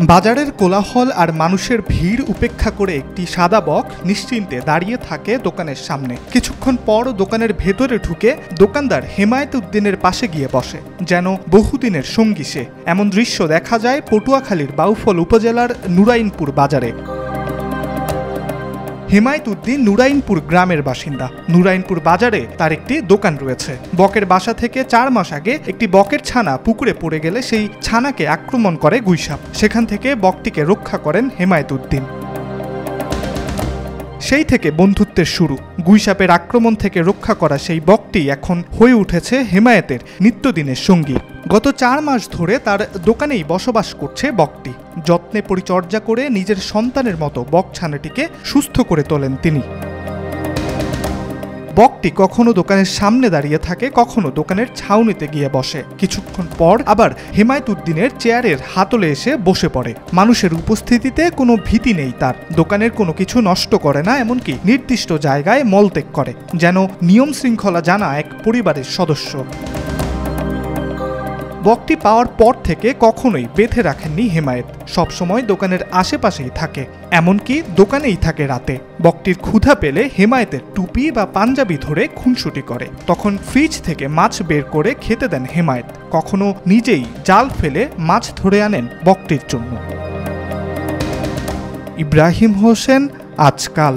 বাজারের কোলাহল আর মানুষের ভিড় উপেক্ষা করে একটি সাদা বক নিশ্চিন্তে দাঁড়িয়ে থাকে দোকানের সামনে। কিছুক্ষণ পর দোকানের ভেতরে ঢুকে দোকানদার হেমায়েত উদ্দিনের পাশে গিয়ে বসে, যেন বহুদিনের সঙ্গী সে। এমন দৃশ্য দেখা যায় পটুয়াখালীর বাউফল উপজেলার নুরাইনপুর বাজারে। হেমায়েত উদ্দিন নুরাইনপুর গ্রামের বাসিন্দা। নুরাইনপুর বাজারে তার একটি দোকান রয়েছে। বকের বাসা থেকে 4 মাস আগে একটি বকের ছানা পুকুরে পড়ে গেলে সেই ছানাকে আক্রমণ করে গুইসাপ। সেখান থেকে বকটিকে রক্ষা করেন হেমায়েত উদ্দিন। সেই থেকে বন্ধুত্বের শুরু। গুইসাপের আক্রমণ থেকে রক্ষা করা সেই বকটি এখন হয়ে উঠেছে হেমায়েতের নিত্যদিনের সঙ্গী। গত 4 মাস ধরে তার দোকানেই বসবাস করছে বকটি। যত্নে পরিচর্যা করে নিজের সন্তানের মতো বক ছানাটিকে সুস্থ করে তোলেন তিনি। বকটি কখনো দোকানের সামনে দাঁড়িয়ে থাকে, কখনো দোকানের ছাউনিতে গিয়ে বসে। কিছুক্ষণ পর আবার হেমায়েত উদ্দিনের চেয়ারের হাতলে এসে বসে পড়ে। মানুষের উপস্থিতিতে কোনো ভীতি নেই তার। দোকানের কোনো কিছু নষ্ট করে না, এমনকি নির্দিষ্ট জায়গায় মলত্যাগ করে, যেন নিয়ম শৃঙ্খলা জানা এক পরিবারের সদস্য। বকটি পাওয়ার পর থেকে কখনোই বেঁধে রাখেননি হেমায়েত। সবসময় দোকানের আশেপাশেই থাকে, এমনকি দোকানেই থাকে রাতে। বকটির ক্ষুধা পেলে হেমায়েতের টুপি বা পাঞ্জাবি ধরে খুনসুটি করে। তখন ফ্রিজ থেকে মাছ বের করে খেতে দেন হেমায়েত। কখনো নিজেই জাল ফেলে মাছ ধরে আনেন বকটির জন্য। ইব্রাহিম হোসেন, আজকাল।